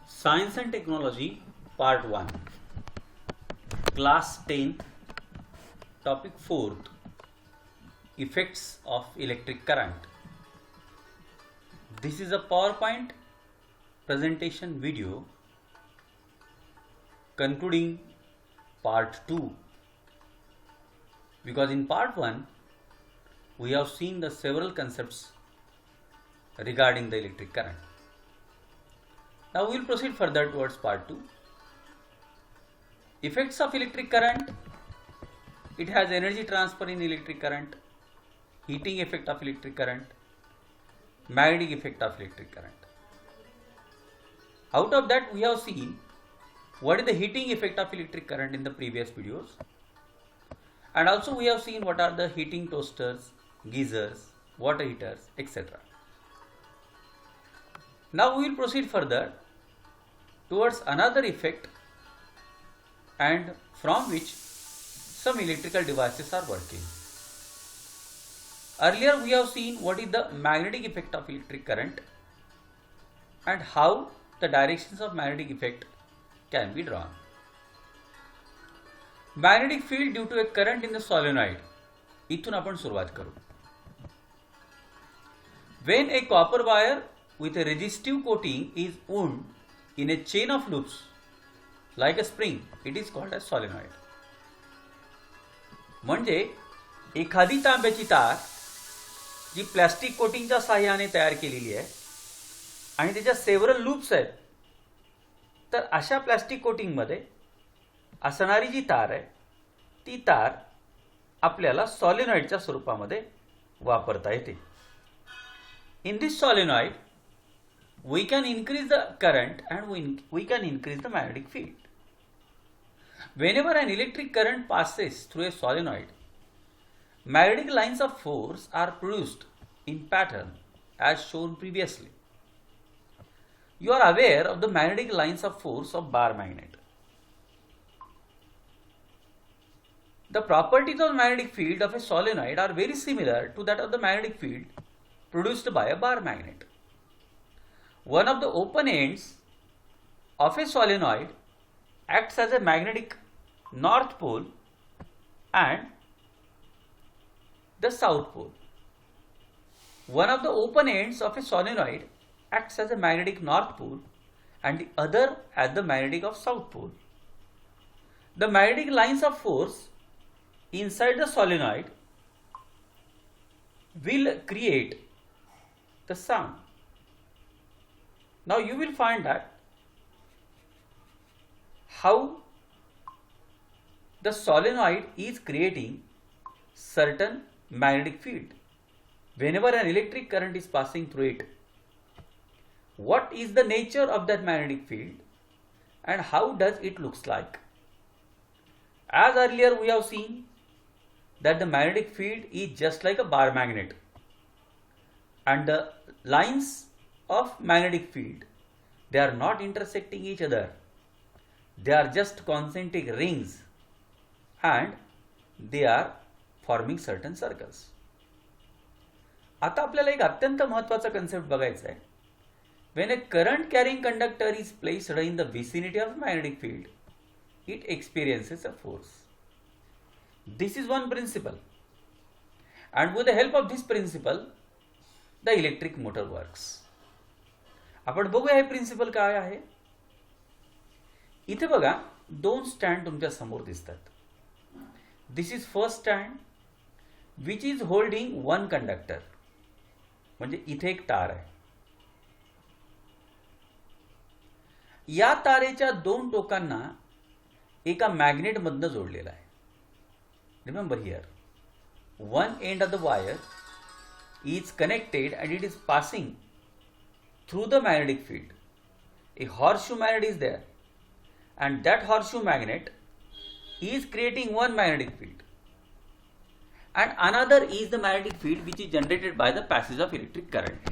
Science and Technology Part 1, Class 10th, Topic 4th, Effects of Electric Current. This is a PowerPoint presentation video concluding Part 2, because in Part 1 we have seen the several concepts regarding the electric current. Now we will proceed further towards Part 2. Effects of electric current. It has energy transfer in electric current, heating effect of electric current, magnetic effect of electric current. Out of that we have seen what is the heating effect of electric current in the previous videos, and also we have seen what are the heating toasters, geysers, water heaters, etc. Now we will proceed further towards another effect, and from which some electrical devices are working. Earlier we have seen what is the magnetic effect of electric current and how the directions of magnetic effect can be drawn. Magnetic field due to a current in the solenoid. इथून आपण सुरुवात करू. When a copper wire with a resistive coating is wound in a chain of loops like a spring, it is called as solenoid. म्हणजे एखादी तांब्याची तार जी plastic कोटिंगच्या सहाय्याने तयार केलेली आहे आणि त्याच्या सेव्हरल लूप्स आहेत, तर अशा प्लास्टिक कोटिंगमध्ये असणारी जी तार आहे ती तार आपल्याला सॉलिनॉइडच्या स्वरूपामध्ये वापरता येते. In this solenoid, we can increase the current and we can increase the magnetic field. Whenever an electric current passes through a solenoid, magnetic lines of force are produced in pattern as shown previously. You are aware of the magnetic lines of force of bar magnet. The properties of magnetic field of a solenoid are very similar to that of the magnetic field produced by a bar magnet. One of the open ends of a solenoid acts as a magnetic north pole and the south pole. One of the open ends of a solenoid acts as a magnetic north pole and the other as the magnetic of south pole. The magnetic lines of force inside the solenoid will create the sound. Now you will find that how the solenoid is creating certain magnetic field whenever an electric current is passing through it. What is the nature of that magnetic field and how does it looks like? As earlier we have seen that the magnetic field is just like a bar magnet, and the lines of magnetic field, they are not intersecting each other, they are just concentric rings and they are forming certain circles. आता आपल्याला एक अत्यंत महत्त्वाचा concept बघायचा आहे. When a current carrying conductor is placed in the vicinity of magnetic field, it experiences a force. This is one principle, and with the help of this principle the electric motor works. आपण बघूया हे principal काय आहे. इथे बघा दोन stand तुमच्या समोर दिसतात. This is first stand which is holding one conductor, म्हणजे इथे एक तार आहे. या तारेच्या दोन टोकांना एका मॅग्नेट मधनं जोडलेला आहे. Remember here, one end of the wire is connected and it is passing through the magnetic field. A horseshoe magnet is there and that horseshoe magnet is creating one magnetic field and another is the magnetic field which is generated by the passage of electric current.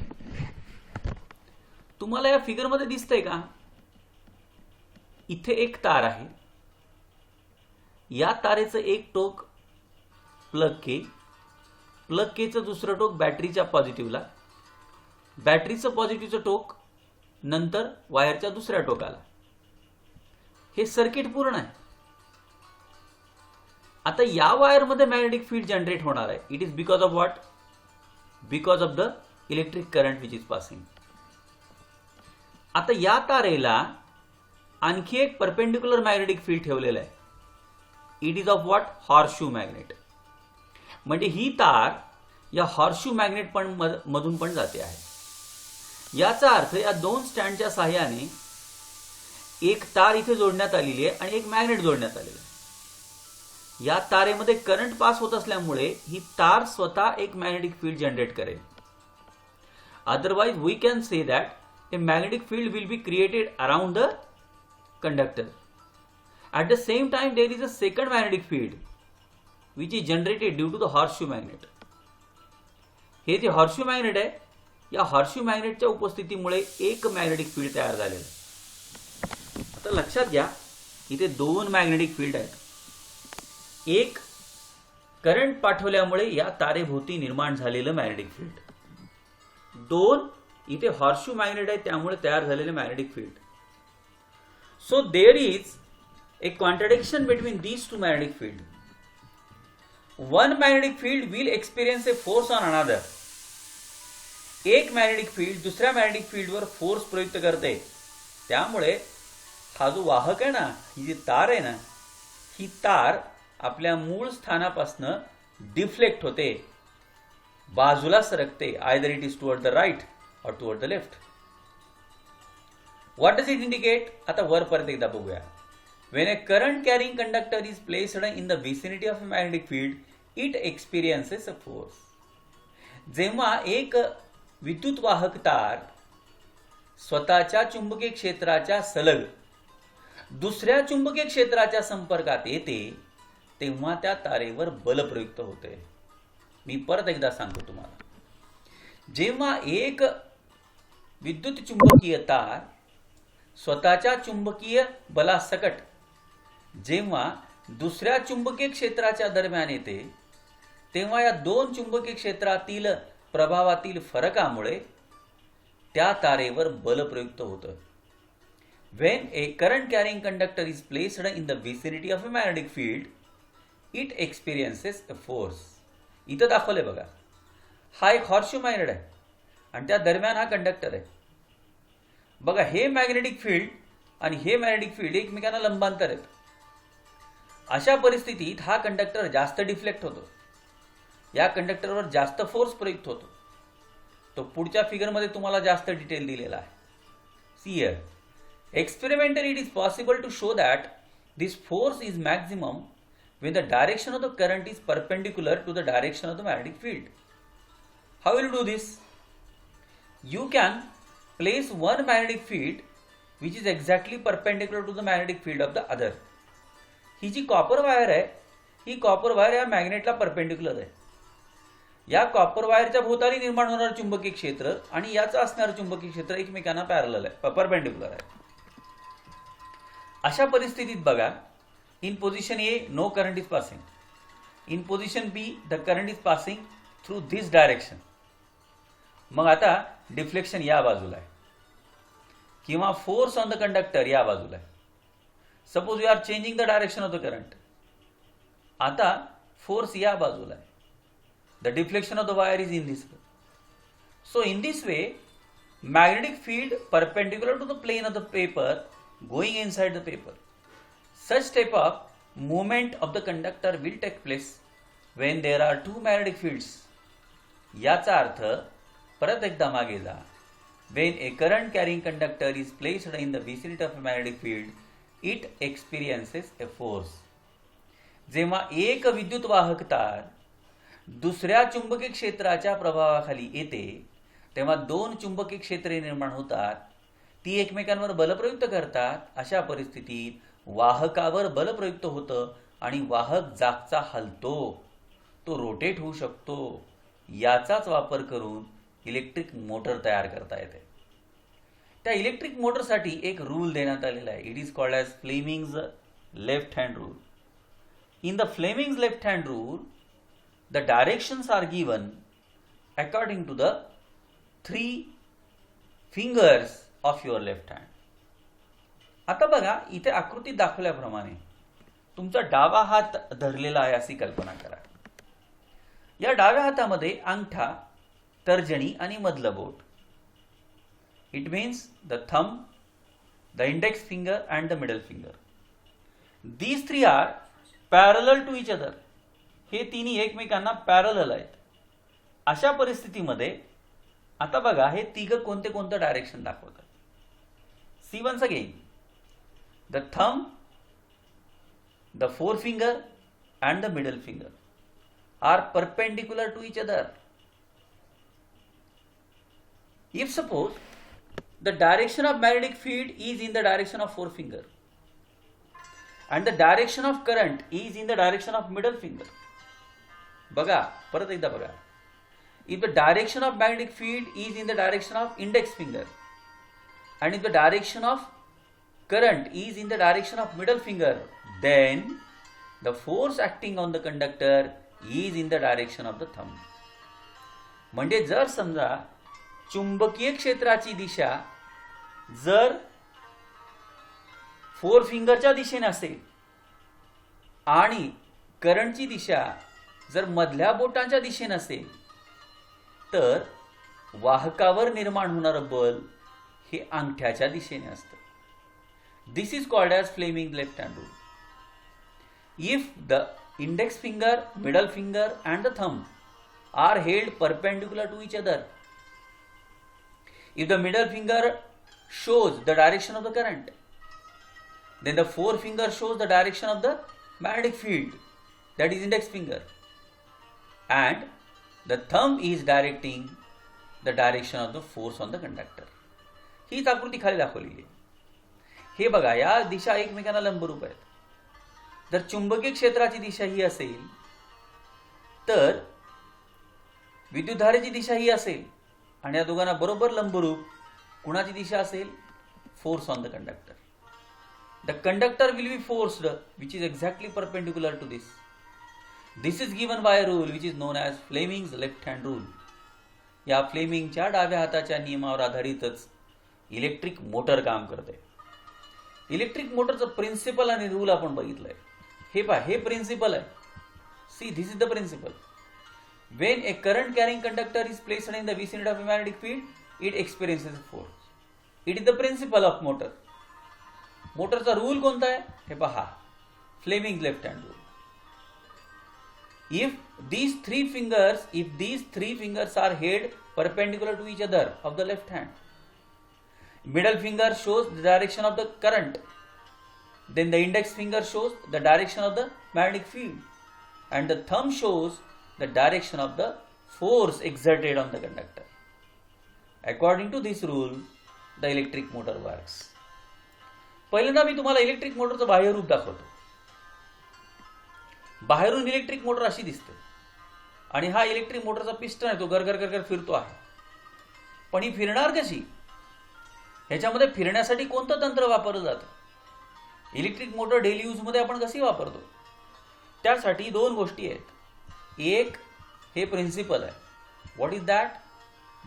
तुम्हाला या figure मध्ये दिसतंय का? इथे एक तार आहे. या तारेचं एक टोक प्लग के प्लग केचं दुसरं टोक बॅटरीच्या पॉझिटिव्हला, बॅटरीचं पॉझिटिव्हचं टोक नंतर वायरच्या दुसऱ्या टोकाला. हे सर्किट पूर्ण आहे. आता या वायरमध्ये मॅग्नेटिक फील्ड जनरेट होणार आहे. It is because of what? Because of the electric current which is passing. आता या तारेला आणखी एक परपेंडिक्युलर मॅग्नेटिक फील्ड ठेवलेलं आहे. It is of what? Horseshoe magnet. म्हणजे ही तार या हॉर्सशू मॅग्नेट पण मधून पण जाते आहे. याचा अर्थ या दोन स्टँडच्या साहाय्याने एक तार इथे जोडण्यात आलेली आहे आणि एक मॅग्नेट जोडण्यात आलेलं आहे. या तारेमध्ये करंट पास होत असल्यामुळे ही तार स्वतः एक मॅग्नेटिक फील्ड जनरेट करेल. Otherwise we can say that a magnetic field will be created around the conductor. At the same time, there is a second magnetic field which is generated due to the horseshoe magnet. हे जे horseshoe magnet आहे, या horseshoe मॅग्नेटच्या उपस्थितीमुळे एक magnetic field तयार झालेलं आहे. आता लक्षात घ्या, इथे दोन मॅग्नेटिक फील्ड आहेत. एक करंट पाठवल्यामुळे या तारेभोवती निर्माण झालेलं मॅग्नेटिक फील्ड. दोन इथे हॉर्सशू मॅग्नेट आहे त्यामुळे तयार झालेले magnetic field. So there is a contradiction between these two magnetic field. One magnetic field will experience a force on another. एक मॅग्नेटिक फील्ड दुसऱ्या मॅग्नेटिक फील्डवर फोर्स प्रयुक्त करते. त्यामुळे हा जो वाहक आहे ना, ही जी तार आहे ना, ही तार आपल्या मूळ स्थानापासून डिफ्लेक्ट होते, बाजूला सरकते. Either it is toward the right और toward the left. What does it indicate? आता वर परत एकदा बघूया. When a current carrying conductor is placed in the vicinity of a magnetic field, it experiences a force. जेव्हा एक विद्युत वाहक तार स्वतःच्या चुंबकीय क्षेत्राच्या सलग दुसऱ्या चुंबकीय क्षेत्राच्या संपर्कात येते, तेव्हा त्या तारेवर बल प्रयुक्त होते. मी परत एकदा सांगतो तुम्हाला. जेव्हा एक विद्युत चुंबकीय तार स्वतःच्या चुंबकीय बलासकट जेव्हा दुसऱ्या चुंबकीय क्षेत्राच्या दरम्यान येते, तेव्हा या दोन चुंबकीय क्षेत्रातील प्रभावातील फरकामुळे त्या तारेवर बल प्रयुक्त होतं. When a current carrying conductor is placed in the vicinity of a magnetic field, it experiences a force. इथं दाखवलंय बघा. हा एक हॉर्सशू मॅग्नेट आहे आणि त्या दरम्यान हा कंडक्टर आहे. बघा, हे मॅग्नेटिक फील्ड आणि हे मॅग्नेटिक फील्ड एकमेकांना लंबांतर आहेत. अशा परिस्थितीत हा कंडक्टर जास्त डिफ्लेक्ट होतो, या कंडक्टरवर जास्त फोर्स प्रयुक्त होतो. तो पुढच्या फिगरमध्ये तुम्हाला जास्त डिटेल दिलेला आहे. See here, experimentally it is possible to show that this force is maximum when the direction of the current is perpendicular to the direction of the magnetic field. How will you do this? You can place one magnetic field which is exactly perpendicular to the magnetic field of the other. ही जी copper wire आहे, ही copper wire या मॅग्नेटला perpendicular आहे. या copper वायरच्या भोवताली निर्माण होणारं चुंबकीय क्षेत्र आणि याचं असणारं चुंबकीय क्षेत्र एकमेकांना पॅरलल आहे, परपेंडिक्युलर आहे. अशा परिस्थितीत बघा, in position A no current is passing, in position B the current is passing through this direction. मग आता डिफ्लेक्शन या बाजूला आहे किंवा फोर्स ऑन द कंडक्टर या बाजूला आहे. Suppose you are changing the direction of the current. आता फोर्स या बाजूला आहे. The deflection of the wire is in this way. So in this way magnetic field perpendicular to the plane of the paper going inside the paper. Such type of movement of the conductor will take place when there are two magnetic fields. याचा अर्थ परत एकदा मागे जा. When a current carrying conductor is placed in the vicinity of a magnetic field, it experiences a force. जेव्हा एक विद्युत वाहक तार दुसऱ्या चुंबकीय क्षेत्राच्या प्रभावाखाली येते, तेव्हा दोन चुंबकीय क्षेत्रे निर्माण होतात. ती एकमेकांवर बल प्रयुक्त करतात. अशा परिस्थितीत वाहकावर बल प्रयुक्त होतं आणि वाहक जागचा हलतो, तो रोटेट होऊ शकतो. याचाच वापर करून इलेक्ट्रिक मोटर तयार करता येते. त्या इलेक्ट्रिक मोटरसाठी एक रूल देण्यात आलेला आहे. It is called as Fleming's left hand rule. In the Fleming's left hand rule, the directions are given according to the 3 fingers of your left hand. आता बघा, इथे आकृतीत दाखवल्याप्रमाणे तुमचा डावा हात धरलेला आहे अशी कल्पना करा. या डाव्या हातामध्ये अंगठा, तर्जनी आणि मधलं बोट. It means the thumb, the index finger and the middle finger. These 3 are parallel to each other. हे तिन्ही एकमेकांना पॅरलल आहेत. अशा परिस्थितीमध्ये आता बघा, हे तिघं कोणते कोणतं डायरेक्शन दाखवतात. See once again, the thumb, the forefinger and the middle finger are perpendicular to each other. If suppose the direction of magnetic field is in the direction of forefinger and the direction of current is in the direction of middle finger. बघा, परत एकदा बघा. If the direction of magnetic field is in the direction of index finger and if the direction of current is in the direction of middle finger, then the force acting on the conductor is in the direction of the thumb. म्हणजे जर समजा चुंबकीय क्षेत्राची दिशा जर 4 फिंगरच्या दिशेने असेल आणि करंटची दिशा जर मधल्या बोटांच्या दिशेने असेल, तर वाहकावर निर्माण होणारं बल हे अंगठ्याच्या दिशेने असतं. This is called as Fleming's left hand rule. If the index finger, middle finger and the thumb are held perpendicular to each other, if the middle finger shows the direction of the current, then the forefinger shows the direction of the magnetic field, that is index finger, and the thumb is directing the direction of the force on the conductor. हीच आकृती खाली दाखवलेली आहे. हे बघा, या दिशा एकमेकांना लंबरूप आहेत. जर चुंबकीय क्षेत्राची दिशा ही असेल तर विद्युतधारेची दिशा ही असेल आणि या दोघांना बरोबर लंबरूप कुणाची दिशा असेल? Force on the conductor. The conductor will be forced which is exactly perpendicular to this. This is given by a rule which is known as Fleming's left hand rule. या फ्लेमिंगच्या डाव्या हाताच्या नियमावर आधारितच इलेक्ट्रिक मोटर काम करते. Electric मोटरचं principle आणि rule आपण बघितलंय. हे पहा, हे प्रिन्सिपल आहे. See, this is the principle. When a current carrying conductor is placed in the vicinity of a magnetic field, it experiences force. It is the principle of motor. मोटरचा rule कोणता आहे? हे पहा, Fleming left hand rule. If these three fingers are held perpendicular to each other of the left hand, middle finger shows the direction of the current, then the index finger shows the direction of the magnetic field, and the thumb shows the direction of the force exerted on the conductor. According to this rule, the electric motor works. पहिल्यांदा मी तुम्हाला electric मोटरचं बाह्य रूप दाखवतो. बाहेरून electric motor अशी दिसते आणि हा इलेक्ट्रिक मोटरचा पिस्टन आहे, तो गरगर गरगर फिरतो आहे. पण ही फिरणार कशी? ह्याच्यामध्ये फिरण्यासाठी कोणतं तंत्र वापरलं जातं? इलेक्ट्रिक मोटर डेली यूजमध्ये आपण कशी वापरतो? त्यासाठी 2 गोष्टी आहेत. एक, हे प्रिन्सिपल आहे. What is that?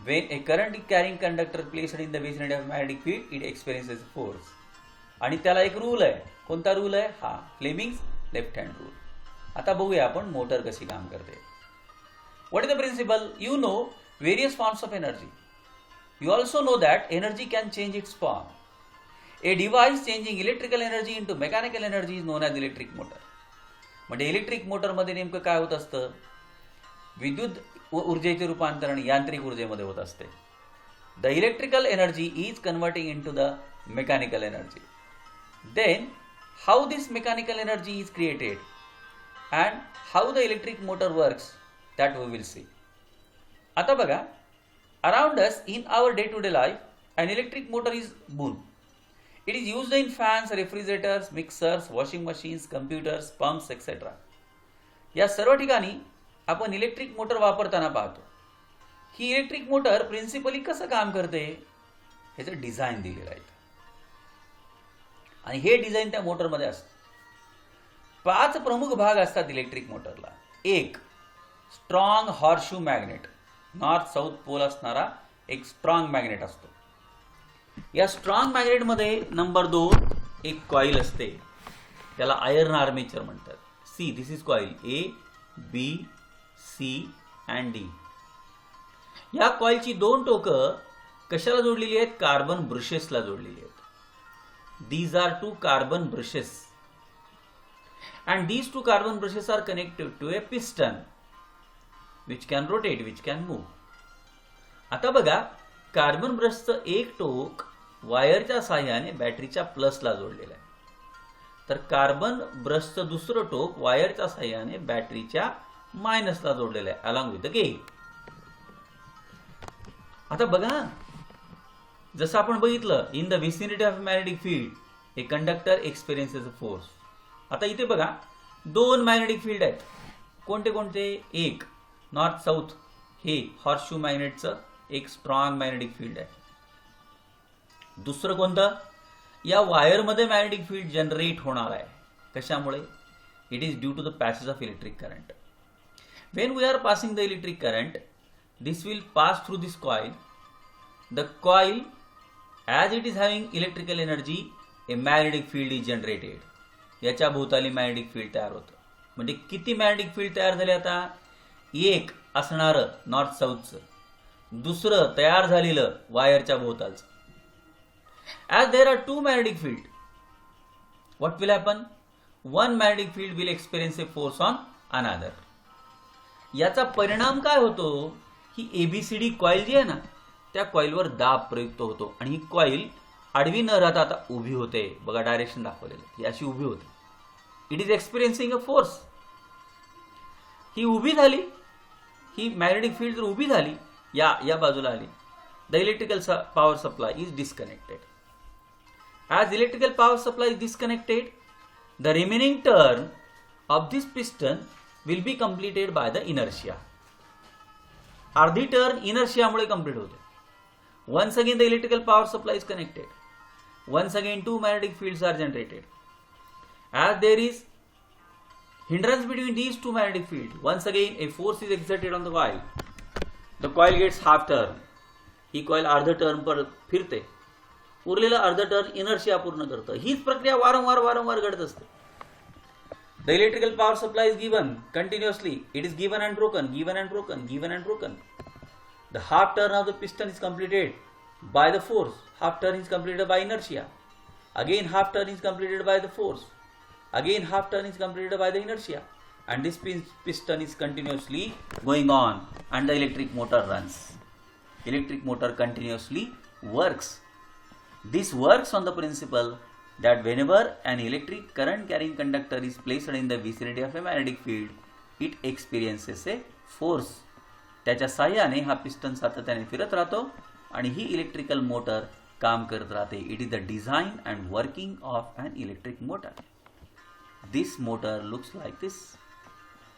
Wien a current is carrying conductor placed in the vicinity of magnetic field, it experiences force. आणि त्याला एक रूल आहे. कोणता रूल आहे? हा फ्लेमिंग्स लेफ्ट हँड रूल. आता बघूया आपण मोटर कशी काम करते. What is the principle? You know various forms of energy. You also know that energy can change its form. A device changing electrical energy into mechanical energy is known as electric motor. म्हणजे electric मोटरमध्ये नेमकं काय होत असतं? विद्युत ऊर्जेचे रूपांतरण यांत्रिक ऊर्जेमध्ये होत असते. The electrical energy is converting into the mechanical energy. Then how this mechanical energy is created and how the electric motor works, that we will see. आता बघा, around us in our day-to-day life, an electric motor is born. It is used in fans, refrigerators, mixers, washing machines, computers, pumps, etc. या सर्व ठिकाणी आपण electric motor वापरताना पाहतो. ही electric motor principally कसं काम करते ह्याचं डिझाईन दिलेलं आहे आणि हे डिझाईन त्या मोटरमध्ये असतं. 5 प्रमुख भाग असतात इलेक्ट्रिक मोटरला. 1, strong horseshoe magnet, north south pole असणारा एक स्ट्रॉंग मॅग्नेट असतो. या स्ट्रॉंग मॅग्नेटमध्ये नंबर 2 एक कॉईल असते, त्याला आयर्न आर्मेचर म्हणतात. See, this is coil A, B, C and D. या कॉईलची 2 टोकं कशाला जोडलेली आहेत? कार्बन ब्रशेसला जोडलेली आहेत. These are 2 carbon brushes and these 2 carbon brushes are connected to a piston which can rotate, which can move. आता बघा, कार्बन ब्रशचं एक टोक वायरच्या साहाय्याने बॅटरीच्या प्लसला जोडलेलं आहे, तर कार्बन ब्रशचं दुसरं टोक वायरच्या साहाय्याने बॅटरीच्या मायनसला जोडलेलं आहे अलॉंग विथ द गेट. आता बघा, जसं आपण बघितलं, in the vicinity of magnetic field a conductor experiences a force. आता इथे बघा 2 मॅग्नेटिक फील्ड आहेत. कोणते कोणते? एक नॉर्थ साऊथ, हे हॉर्सशू मॅग्नेटचं एक स्ट्रॉंग मॅग्नेटिक फील्ड आहे. दुसरं कोणतं? या वायरमध्ये मॅग्नेटिक फील्ड जनरेट होणार आहे. कशामुळे? It is due to the passage of electric current. When we are passing the electric current, this will pass through this coil. The coil, as it is having electrical energy, a magnetic field is generated. याच्या भोवताली magnetic field तयार होतं. म्हणजे किती magnetic field तयार झाले? आता एक असणारं नॉर्थ साऊथचं, दुसरं तयार झालेलं वायरच्या भोवतालचं. As there are 2 magnetic field, what will happen? One magnetic field will experience a force on another. याचा परिणाम काय होतो? ही ABCD कॉईल जी आहे ना, त्या कॉईलवर दाब प्रयुक्त होतो आणि ही कॉईल आडवी न राहता आता उभी होते. बघा, डायरेक्शन दाखवलेलं, ही अशी उभी होते. It is experiencing a force. ही उभी झाली, ही मॅग्नेटिक फील्ड जर उभी झाली, या बाजूला आली, the electrical power supply is disconnected. As electrical power supply is disconnected, the remaining turn off this piston will be completed by the inertia. अर्धी टर्न इनर्शियामुळे कंप्लीट होते. Once again the electrical power supply is connected. Once again 2 magnetic fields are generated. As there is hindrance between these 2 magnetic fields, once again a force is exerted on the coil. The coil gets half turn. He coil अर्ध turn पर फिरते, उरलेलं अर्ध turn inertia पूर्ण करतं. हीच प्रक्रिया वारंवार घडत असते. The electrical power supply is given continuously. It is given and broken, given and broken, given and broken. The half turn of the piston is completed by the force. Half turn is completed by inertia. Again half turn is completed by the force. Again half turn is completed by the inertia. And this piston is continuously going on and the electric motor runs. Electric motor continuously works. This works on the principle that whenever an electric current carrying conductor is placed in the vicinity of a magnetic field, it experiences a force. त्याच्या साह्याने हा piston सातत्याने फिरत राहतो आणि ही electrical motor काम करत राहते. It is the design and working of an electric motor. This motor looks like this.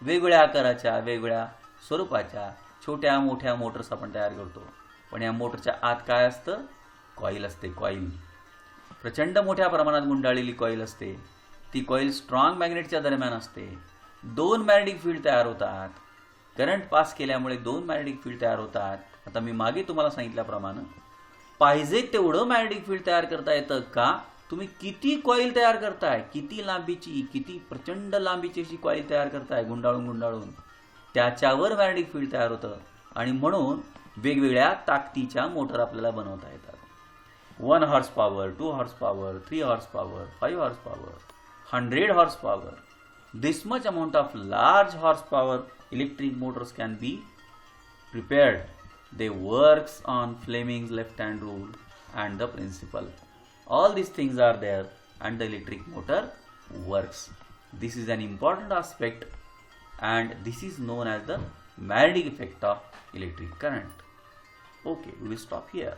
वेगवेगळ्या आकाराच्या, वेगवेगळ्या स्वरूपाच्या छोट्या मोठ्या मोटर्स आपण तयार करतो, पण या मोटरच्या आत काय असतं? कॉईल असते. कॉईल प्रचंड मोठ्या प्रमाणात गुंडाळलेली कॉईल असते. ती कॉईल स्ट्रॉंग मॅग्नेटच्या दरम्यान असते. 2 मॅग्नेटिक फील्ड तयार होतात. करंट पास केल्यामुळे 2 मॅग्नेटिक फील्ड तयार होतात. आता मी मागे तुम्हाला सांगितल्याप्रमाणे पाहिजे तेवढं मॅग्नेटिक फील्ड तयार करता येतं का? तुम्ही किती कॉईल तयार करताय, किती लांबीची, किती प्रचंड लांबीची अशी कॉईल तयार करताय गुंडाळून, त्याच्यावर मॅग्नेटिक फील्ड तयार होतं. आणि म्हणून वेगवेगळ्या ताकदीच्या मोटर आपल्याला बनवता येतात. 1 horse power, 2 horse power, 3 horse power, 5 horse power, 100 horse power. This much amount of large horsepower electric motors can be prepared. They works on Fleming's left-hand rule and the principle. All these things are there and the electric motor works. This is an important aspect and this is known as the magnetic effect of electric current. Okay, we will stop here.